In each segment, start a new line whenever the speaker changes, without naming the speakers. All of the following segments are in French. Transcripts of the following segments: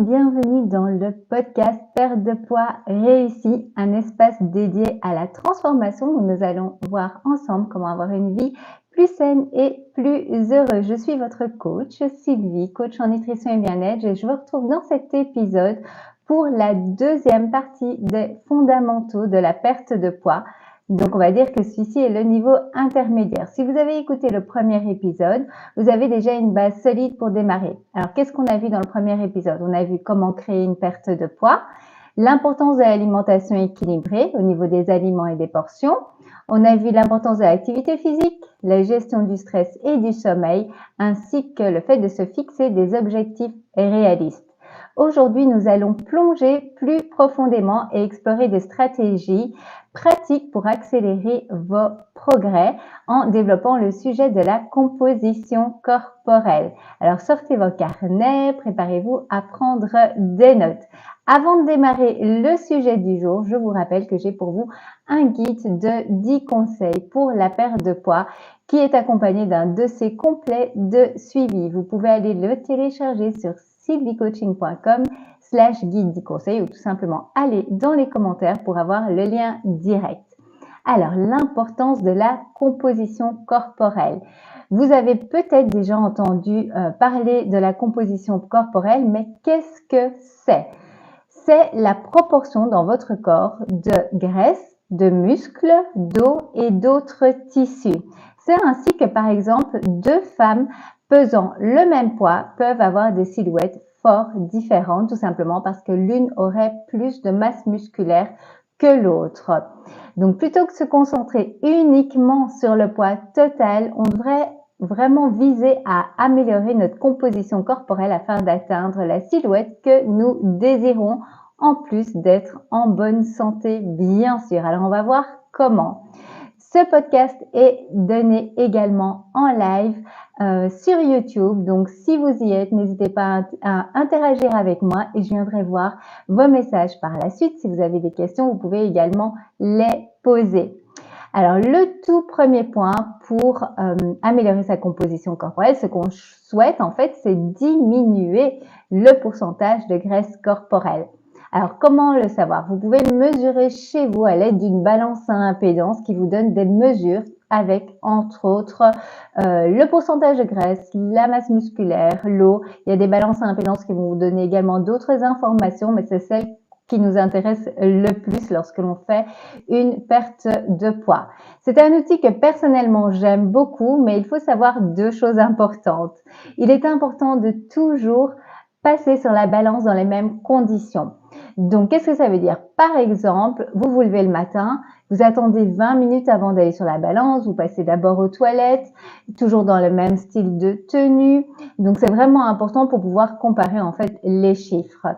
Bienvenue dans le podcast Perte de poids réussi, un espace dédié à la transformation où nous allons voir ensemble comment avoir une vie plus saine et plus heureuse. Je suis votre coach Sylvie, coach en nutrition et bien-être, et je vous retrouve dans cet épisode pour la deuxième partie des fondamentaux de la perte de poids. Donc, on va dire que celui-ci est le niveau intermédiaire. Si vous avez écouté le premier épisode, vous avez déjà une base solide pour démarrer. Alors, qu'est-ce qu'on a vu dans le premier épisode? On a vu comment créer une perte de poids, l'importance de l'alimentation équilibrée au niveau des aliments et des portions. On a vu l'importance de l'activité physique, la gestion du stress et du sommeil, ainsi que le fait de se fixer des objectifs réalistes. Aujourd'hui, nous allons plonger plus profondément et explorer des stratégies pratiques pour accélérer vos progrès en développant le sujet de la composition corporelle. Alors, sortez vos carnets, préparez-vous à prendre des notes. Avant de démarrer le sujet du jour, je vous rappelle que j'ai pour vous un guide de 10 conseils pour la perte de poids qui est accompagné d'un dossier complet de suivi. Vous pouvez aller le télécharger sur sylviecoaching.com/guide 10 conseils ou tout simplement aller dans les commentaires pour avoir le lien direct. Alors, l'importance de la composition corporelle. Vous avez peut-être déjà entendu parler de la composition corporelle, mais qu'est-ce que c'est? C'est la proportion dans votre corps de graisse, de muscles, d'eau et d'autres tissus. C'est ainsi que, par exemple, deux femmes pesant le même poids peuvent avoir des silhouettes fort différentes, tout simplement parce que l'une aurait plus de masse musculaire que l'autre. Donc, plutôt que de se concentrer uniquement sur le poids total, on devrait vraiment viser à améliorer notre composition corporelle afin d'atteindre la silhouette que nous désirons, en plus d'être en bonne santé, bien sûr. Alors, on va voir comment. Ce podcast est donné également en live sur YouTube. Donc, si vous y êtes, n'hésitez pas à interagir avec moi et je viendrai voir vos messages par la suite. Si vous avez des questions, vous pouvez également les poser. Alors, le tout premier point pour améliorer sa composition corporelle, ce qu'on souhaite en fait, c'est diminuer le pourcentage de graisse corporelle. Alors, comment le savoir? Vous pouvez le mesurer chez vous à l'aide d'une balance à impédance qui vous donne des mesures avec, entre autres, le pourcentage de graisse, la masse musculaire, l'eau. Il y a des balances à impédance qui vont vous donner également d'autres informations, mais c'est celle qui nous intéresse le plus lorsque l'on fait une perte de poids. C'est un outil que personnellement j'aime beaucoup, mais il faut savoir deux choses importantes. Il est important de toujours passer sur la balance dans les mêmes conditions. Donc, qu'est-ce que ça veut dire? Par exemple, vous vous levez le matin, vous attendez 20 minutes avant d'aller sur la balance, vous passez d'abord aux toilettes, toujours dans le même style de tenue. Donc, c'est vraiment important pour pouvoir comparer en fait les chiffres.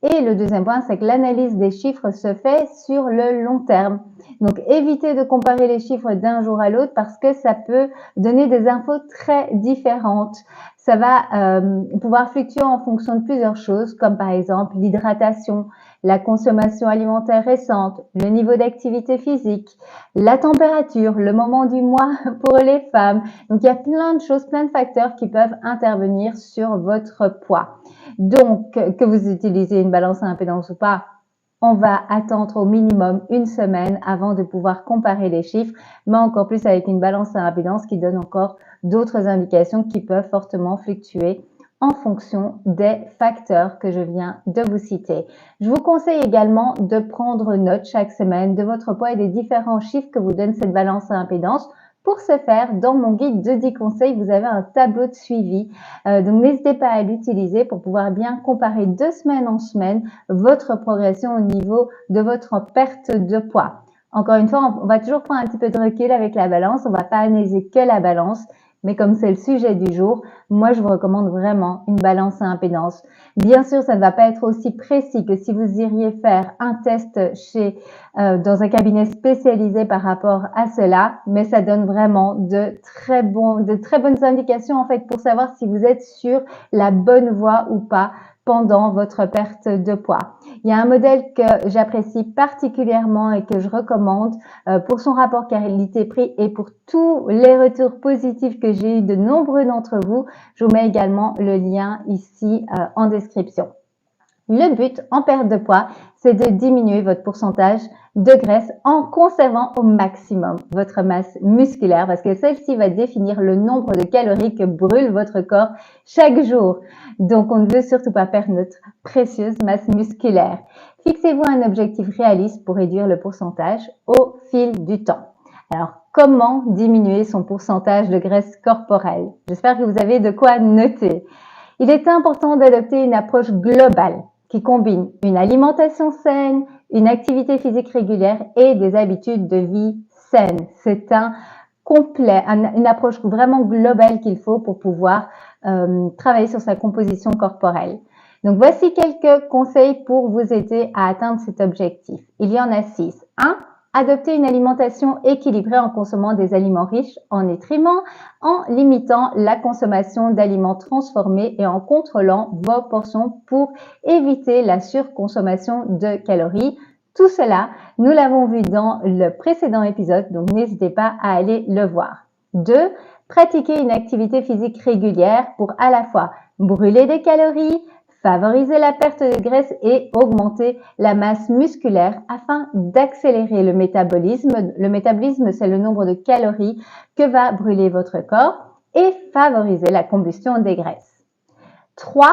Et le deuxième point, c'est que l'analyse des chiffres se fait sur le long terme. Donc, évitez de comparer les chiffres d'un jour à l'autre parce que ça peut donner des infos très différentes. Ça va pouvoir fluctuer en fonction de plusieurs choses, comme par exemple l'hydratation, la consommation alimentaire récente, le niveau d'activité physique, la température, le moment du mois pour les femmes. Donc, il y a plein de choses, plein de facteurs qui peuvent intervenir sur votre poids. Donc, que vous utilisez une balance à impédance ou pas, on va attendre au minimum une semaine avant de pouvoir comparer les chiffres, mais encore plus avec une balance à impédance qui donne encore d'autres indications qui peuvent fortement fluctuer en fonction des facteurs que je viens de vous citer. Je vous conseille également de prendre note chaque semaine de votre poids et des différents chiffres que vous donne cette balance à impédance. Pour ce faire, dans mon guide de 10 conseils, vous avez un tableau de suivi. Donc, n'hésitez pas à l'utiliser pour pouvoir bien comparer de semaine en semaine votre progression au niveau de votre perte de poids. Encore une fois, on va toujours prendre un petit peu de recul avec la balance. On ne va pas analyser que la balance. Mais comme c'est le sujet du jour, moi, je vous recommande vraiment une balance à impédance. Bien sûr, ça ne va pas être aussi précis que si vous iriez faire un test dans un cabinet spécialisé par rapport à cela, mais ça donne vraiment de très bonnes indications en fait pour savoir si vous êtes sur la bonne voie ou pas pendant votre perte de poids. Il y a un modèle que j'apprécie particulièrement et que je recommande pour son rapport qualité-prix et pour tous les retours positifs que j'ai eu de nombreux d'entre vous. Je vous mets également le lien ici en description. Le but en perte de poids, c'est de diminuer votre pourcentage de graisse en conservant au maximum votre masse musculaire parce que celle-ci va définir le nombre de calories que brûle votre corps chaque jour. Donc, on ne veut surtout pas perdre notre précieuse masse musculaire. Fixez-vous un objectif réaliste pour réduire le pourcentage au fil du temps. Alors, comment diminuer son pourcentage de graisse corporelle? J'espère que vous avez de quoi noter. Il est important d'adopter une approche globale qui combine une alimentation saine, une activité physique régulière et des habitudes de vie saines. C'est une approche vraiment globale qu'il faut pour pouvoir travailler sur sa composition corporelle. Donc, voici quelques conseils pour vous aider à atteindre cet objectif. Il y en a 6. 1. Adopter une alimentation équilibrée en consommant des aliments riches en nutriments, en limitant la consommation d'aliments transformés et en contrôlant vos portions pour éviter la surconsommation de calories. Tout cela, nous l'avons vu dans le précédent épisode, donc n'hésitez pas à aller le voir. 2. Pratiquer une activité physique régulière pour à la fois brûler des calories, favoriser la perte de graisse et augmenter la masse musculaire afin d'accélérer le métabolisme. Le métabolisme, c'est le nombre de calories que va brûler votre corps et favoriser la combustion des graisses. 3.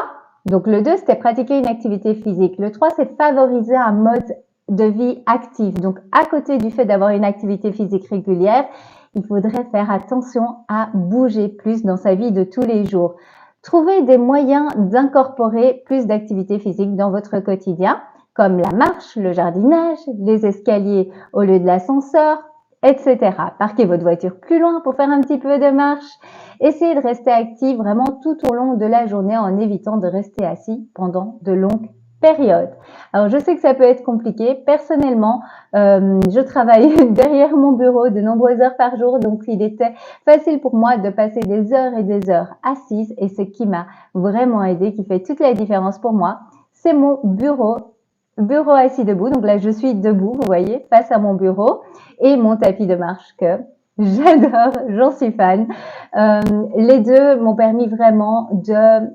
Donc le 2, c'était pratiquer une activité physique. Le 3, c'est favoriser un mode de vie actif. Donc à côté du fait d'avoir une activité physique régulière, il faudrait faire attention à bouger plus dans sa vie de tous les jours. Trouvez des moyens d'incorporer plus d'activités physiques dans votre quotidien, comme la marche, le jardinage, les escaliers au lieu de l'ascenseur, etc. Parquez votre voiture plus loin pour faire un petit peu de marche. Essayez de rester actif vraiment tout au long de la journée en évitant de rester assis pendant de longues périodes. Alors, je sais que ça peut être compliqué. Personnellement, je travaille derrière mon bureau de nombreuses heures par jour, donc il était facile pour moi de passer des heures et des heures assise et ce qui m'a vraiment aidé, qui fait toute la différence pour moi, c'est mon bureau assis debout. Donc là, je suis debout, vous voyez, face à mon bureau et mon tapis de marche que j'adore, j'en suis fan. Les deux m'ont permis vraiment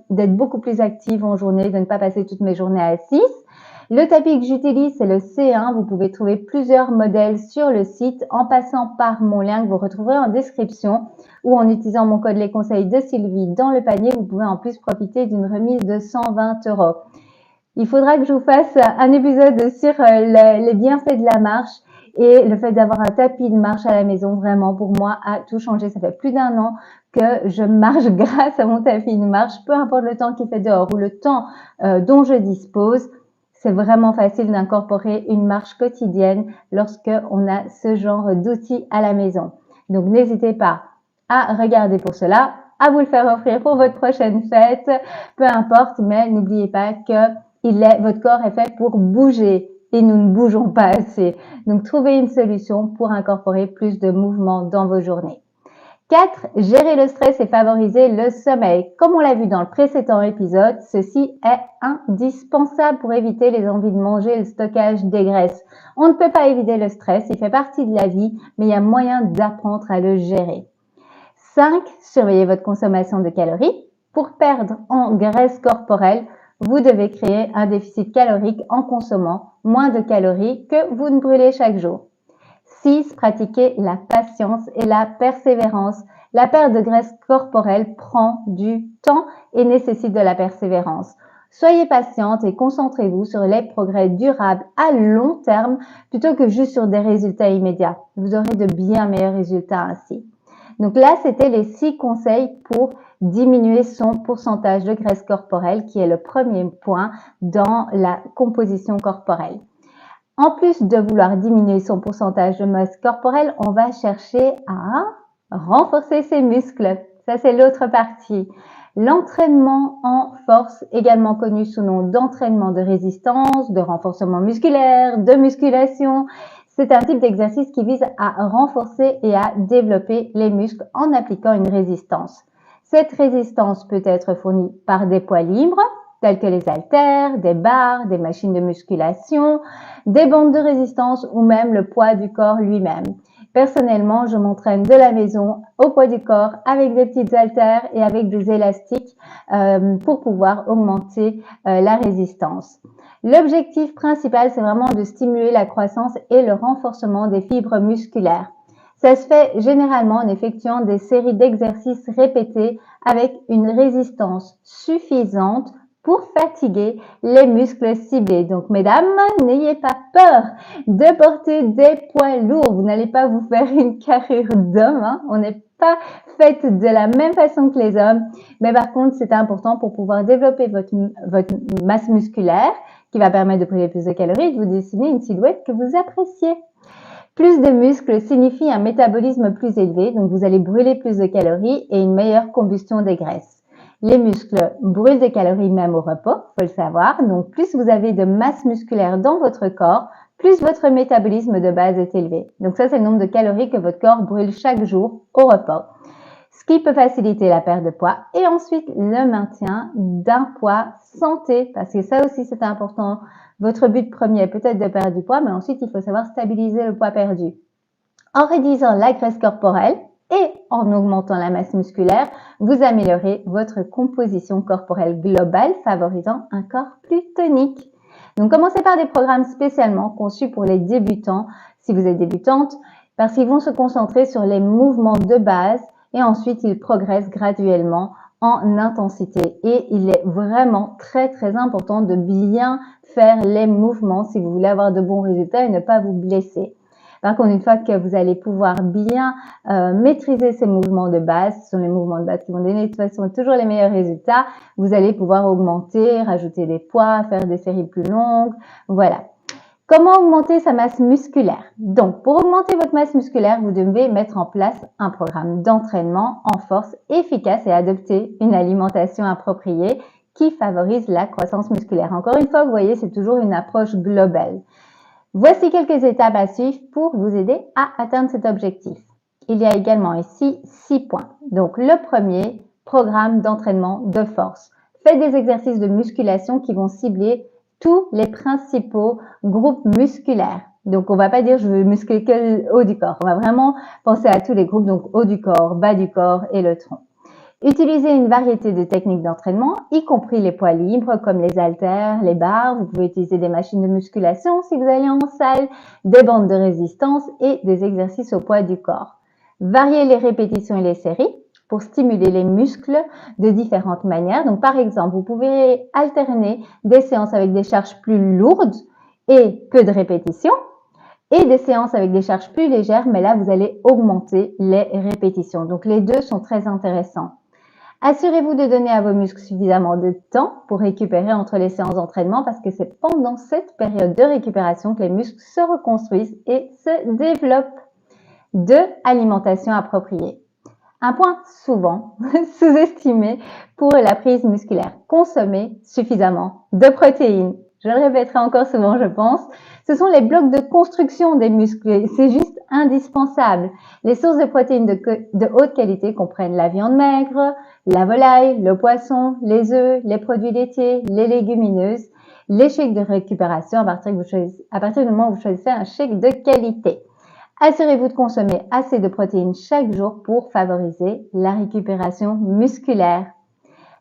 d'être beaucoup plus active en journée, de ne pas passer toutes mes journées assises. Le tapis que j'utilise, c'est le C1. Vous pouvez trouver plusieurs modèles sur le site en passant par mon lien que vous retrouverez en description ou en utilisant mon code les conseils de Sylvie dans le panier. Vous pouvez en plus profiter d'une remise de 120 €. Il faudra que je vous fasse un épisode sur les bienfaits de la marche et le fait d'avoir un tapis de marche à la maison, vraiment, pour moi, a tout changé. Ça fait plus d'1 an que je marche grâce à mon tapis de marche, peu importe le temps qu'il fait dehors ou le temps dont je dispose. C'est vraiment facile d'incorporer une marche quotidienne lorsque on a ce genre d'outils à la maison. Donc, n'hésitez pas à regarder pour cela, à vous le faire offrir pour votre prochaine fête, peu importe, mais n'oubliez pas que votre corps est fait pour bouger et nous ne bougeons pas assez. Donc, trouvez une solution pour incorporer plus de mouvement dans vos journées. 4. Gérer le stress et favoriser le sommeil. Comme on l'a vu dans le précédent épisode, ceci est indispensable pour éviter les envies de manger et le stockage des graisses. On ne peut pas éviter le stress, il fait partie de la vie, mais il y a moyen d'apprendre à le gérer. 5. Surveillez votre consommation de calories. Pour perdre en graisse corporelle, vous devez créer un déficit calorique en consommant moins de calories que vous ne brûlez chaque jour. 6. Pratiquer la patience et la persévérance. La perte de graisse corporelle prend du temps et nécessite de la persévérance. Soyez patiente et concentrez-vous sur les progrès durables à long terme plutôt que juste sur des résultats immédiats. Vous aurez de bien meilleurs résultats ainsi. Donc là, c'était les 6 conseils pour diminuer son pourcentage de graisse corporelle, qui est le premier point dans la composition corporelle. En plus de vouloir diminuer son pourcentage de masse corporelle, on va chercher à renforcer ses muscles. Ça, c'est l'autre partie. L'entraînement en force, également connu sous nom d'entraînement de résistance, de renforcement musculaire, de musculation, c'est un type d'exercice qui vise à renforcer et à développer les muscles en appliquant une résistance. Cette résistance peut être fournie par des poids libres, tels que les haltères, des barres, des machines de musculation, des bandes de résistance ou même le poids du corps lui-même. Personnellement, je m'entraîne de la maison au poids du corps avec des petites haltères et avec des élastiques pour pouvoir augmenter la résistance. L'objectif principal, c'est vraiment de stimuler la croissance et le renforcement des fibres musculaires. Ça se fait généralement en effectuant des séries d'exercices répétés avec une résistance suffisante pour fatiguer les muscles ciblés. Donc, mesdames, n'ayez pas peur de porter des poids lourds. Vous n'allez pas vous faire une carrure d'homme. On n'est pas faites de la même façon que les hommes. Mais par contre, c'est important pour pouvoir développer votre masse musculaire qui va permettre de brûler plus de calories et de vous dessiner une silhouette que vous appréciez. Plus de muscles signifie un métabolisme plus élevé, donc vous allez brûler plus de calories et une meilleure combustion des graisses. Les muscles brûlent des calories même au repos, faut le savoir, donc plus vous avez de masse musculaire dans votre corps, plus votre métabolisme de base est élevé. Donc ça, c'est le nombre de calories que votre corps brûle chaque jour au repos, ce qui peut faciliter la perte de poids et ensuite le maintien d'un poids santé, parce que ça aussi c'est important. Votre but premier est peut-être de perdre du poids, mais ensuite il faut savoir stabiliser le poids perdu. En réduisant la graisse corporelle et en augmentant la masse musculaire, vous améliorez votre composition corporelle globale, favorisant un corps plus tonique. Donc commencez par des programmes spécialement conçus pour les débutants, si vous êtes débutante, parce qu'ils vont se concentrer sur les mouvements de base et ensuite ils progressent graduellement en intensité. Et il est vraiment très important de bien faire les mouvements si vous voulez avoir de bons résultats et ne pas vous blesser. Par contre, une fois que vous allez pouvoir bien maîtriser ces mouvements de base, ce sont les mouvements de base qui vont donner de toute façon toujours les meilleurs résultats, vous allez pouvoir augmenter, rajouter des poids, faire des séries plus longues, voilà. Comment augmenter sa masse musculaire? Donc, pour augmenter votre masse musculaire, vous devez mettre en place un programme d'entraînement en force efficace et adopter une alimentation appropriée qui favorise la croissance musculaire. Encore une fois, vous voyez, c'est toujours une approche globale. Voici quelques étapes à suivre pour vous aider à atteindre cet objectif. Il y a également ici 6 points. Donc, le premier, programme d'entraînement de force. Faites des exercices de musculation qui vont cibler tous les principaux groupes musculaires. Donc, on ne va pas dire je veux muscler que le haut du corps. On va vraiment penser à tous les groupes, donc haut du corps, bas du corps et le tronc. Utilisez une variété de techniques d'entraînement, y compris les poids libres comme les haltères, les barres. Vous pouvez utiliser des machines de musculation si vous allez en salle, des bandes de résistance et des exercices au poids du corps. Variez les répétitions et les séries pour stimuler les muscles de différentes manières. Donc, par exemple, vous pouvez alterner des séances avec des charges plus lourdes et peu de répétitions et des séances avec des charges plus légères, mais là, vous allez augmenter les répétitions. Donc, les deux sont très intéressants. Assurez-vous de donner à vos muscles suffisamment de temps pour récupérer entre les séances d'entraînement parce que c'est pendant cette période de récupération que les muscles se reconstruisent et se développent. 2. Alimentation appropriée. Un point souvent sous-estimé pour la prise musculaire. Consommer suffisamment de protéines. Je le répéterai encore souvent, je pense. Ce sont les blocs de construction des muscles. C'est juste indispensable. Les sources de protéines de haute qualité comprennent la viande maigre, la volaille, le poisson, les œufs, les produits laitiers, les légumineuses, les shakes de récupération à partir du moment où vous choisissez un shake de qualité. Assurez-vous de consommer assez de protéines chaque jour pour favoriser la récupération musculaire.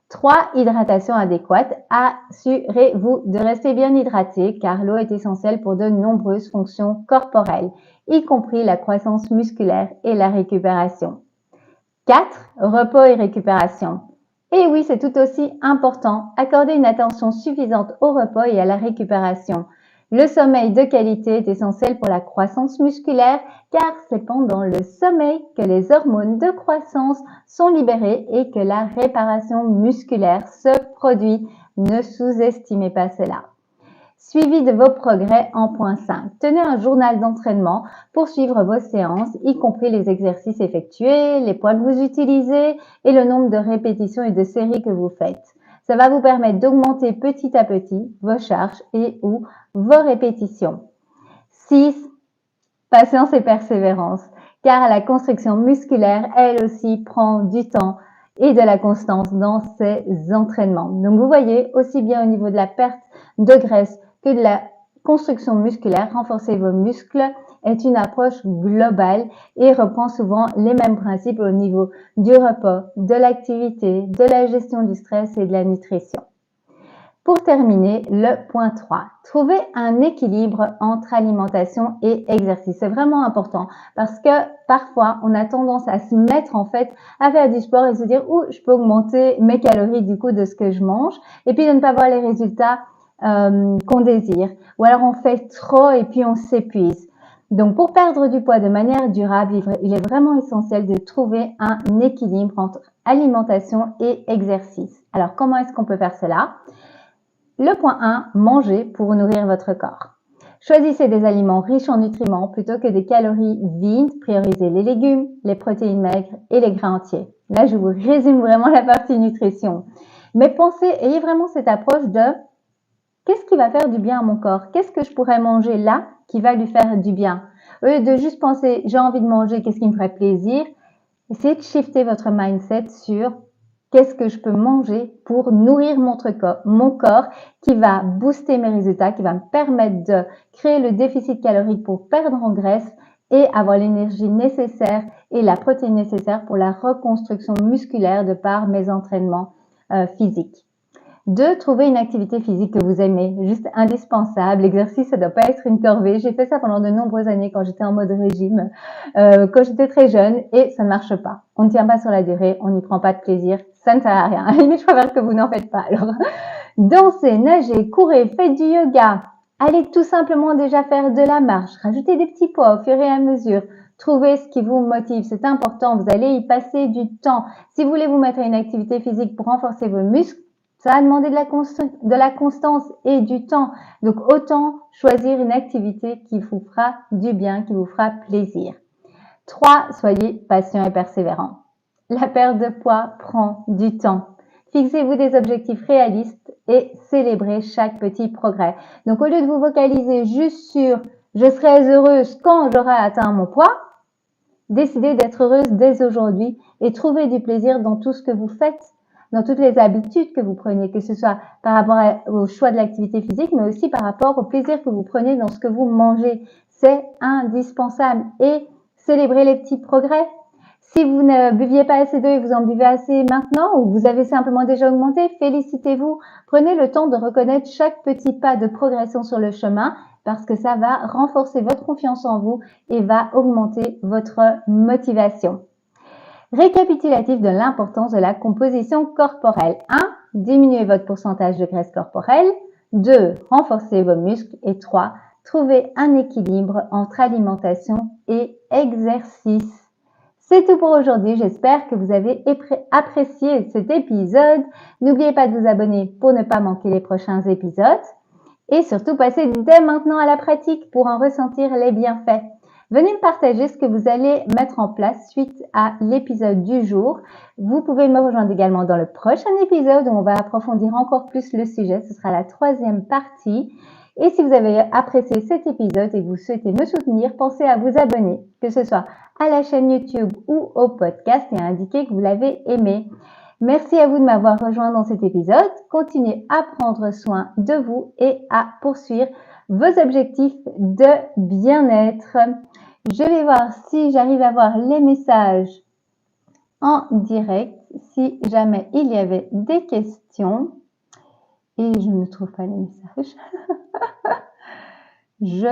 3. Hydratation adéquate. Assurez-vous de rester bien hydraté car l'eau est essentielle pour de nombreuses fonctions corporelles, y compris la croissance musculaire et la récupération. 4. Repos et récupération. Et oui, c'est tout aussi important. Accordez une attention suffisante au repos et à la récupération. Le sommeil de qualité est essentiel pour la croissance musculaire car c'est pendant le sommeil que les hormones de croissance sont libérées et que la réparation musculaire se produit. Ne sous-estimez pas cela. Suivi de vos progrès en point 5. Tenez un journal d'entraînement pour suivre vos séances, y compris les exercices effectués, les poids que vous utilisez et le nombre de répétitions et de séries que vous faites. Ça va vous permettre d'augmenter petit à petit vos charges et ou vos répétitions. 6. Patience et persévérance, car la construction musculaire, elle aussi, prend du temps et de la constance dans ses entraînements. Donc, vous voyez, aussi bien au niveau de la perte de graisse que de la construction musculaire, renforcer vos muscles, est une approche globale et reprend souvent les mêmes principes au niveau du repos, de l'activité, de la gestion du stress et de la nutrition. Pour terminer, le point 3, trouver un équilibre entre alimentation et exercice. C'est vraiment important parce que parfois, on a tendance à se mettre en fait à faire du sport et se dire « Ouh, je peux augmenter mes calories du coup de ce que je mange » et puis de ne pas voir les résultats qu'on désire. Ou alors on fait trop et puis on s'épuise. Donc, pour perdre du poids de manière durable, il est vraiment essentiel de trouver un équilibre entre alimentation et exercice. Alors, comment est-ce qu'on peut faire cela ? Le point 1, manger pour nourrir votre corps. Choisissez des aliments riches en nutriments plutôt que des calories vides. Priorisez les légumes, les protéines maigres et les grains entiers. Là, je vous résume vraiment la partie nutrition. Mais ayez vraiment cette approche de qu'est-ce qui va faire du bien à mon corps? Qu'est-ce que je pourrais manger là qui va lui faire du bien? Au lieu de juste penser j'ai envie de manger, qu'est-ce qui me ferait plaisir? Essayez de shifter votre mindset sur qu'est-ce que je peux manger pour nourrir mon corps qui va booster mes résultats, qui va me permettre de créer le déficit calorique pour perdre en graisse et avoir l'énergie nécessaire et la protéine nécessaire pour la reconstruction musculaire de par mes entraînements physiques. 2, trouver une activité physique que vous aimez, juste indispensable. L'exercice, ça ne doit pas être une corvée. J'ai fait ça pendant de nombreuses années quand j'étais en mode régime, quand j'étais très jeune, et ça ne marche pas. On ne tient pas sur la durée, on n'y prend pas de plaisir, ça ne sert à rien. Mais je préfère que vous n'en faites pas. Alors, dansez, nagez, courez, faites du yoga. Allez tout simplement déjà faire de la marche. Rajoutez des petits poids au fur et à mesure. Trouvez ce qui vous motive, c'est important. Vous allez y passer du temps. Si vous voulez vous mettre à une activité physique pour renforcer vos muscles, ça va demander de la constance et du temps. Donc, autant choisir une activité qui vous fera du bien, qui vous fera plaisir. 3, soyez patient et persévérant. La perte de poids prend du temps. Fixez-vous des objectifs réalistes et célébrez chaque petit progrès. Donc, au lieu de vous focaliser juste sur « je serai heureuse quand j'aurai atteint mon poids », décidez d'être heureuse dès aujourd'hui et trouvez du plaisir dans tout ce que vous faites, dans toutes les habitudes que vous prenez, que ce soit par rapport au choix de l'activité physique, mais aussi par rapport au plaisir que vous prenez dans ce que vous mangez. C'est indispensable. Et célébrez les petits progrès. Si vous ne buviez pas assez d'eau et vous en buvez assez maintenant, ou vous avez simplement déjà augmenté, félicitez-vous. Prenez le temps de reconnaître chaque petit pas de progression sur le chemin parce que ça va renforcer votre confiance en vous et va augmenter votre motivation. Récapitulatif de l'importance de la composition corporelle. 1. Diminuez votre pourcentage de graisse corporelle. 2. Renforcez vos muscles. Et 3. Trouvez un équilibre entre alimentation et exercice. C'est tout pour aujourd'hui. J'espère que vous avez apprécié cet épisode. N'oubliez pas de vous abonner pour ne pas manquer les prochains épisodes. Et surtout, passez dès maintenant à la pratique pour en ressentir les bienfaits. Venez me partager ce que vous allez mettre en place suite à l'épisode du jour. Vous pouvez me rejoindre également dans le prochain épisode où on va approfondir encore plus le sujet. Ce sera la 3e partie. Et si vous avez apprécié cet épisode et que vous souhaitez me soutenir, pensez à vous abonner, que ce soit à la chaîne YouTube ou au podcast et à indiquer que vous l'avez aimé. Merci à vous de m'avoir rejoint dans cet épisode. Continuez à prendre soin de vous et à poursuivre vos objectifs de bien-être. Je vais voir si j'arrive à voir les messages en direct, si jamais il y avait des questions. Et je ne trouve pas les messages. Je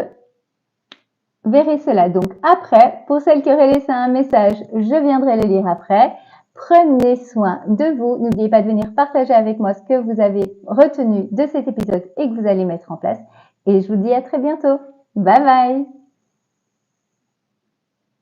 verrai cela donc après. Pour celles qui auraient laissé un message, je viendrai le lire après. Prenez soin de vous. N'oubliez pas de venir partager avec moi ce que vous avez retenu de cet épisode et que vous allez mettre en place. Et je vous dis à très bientôt. Bye bye!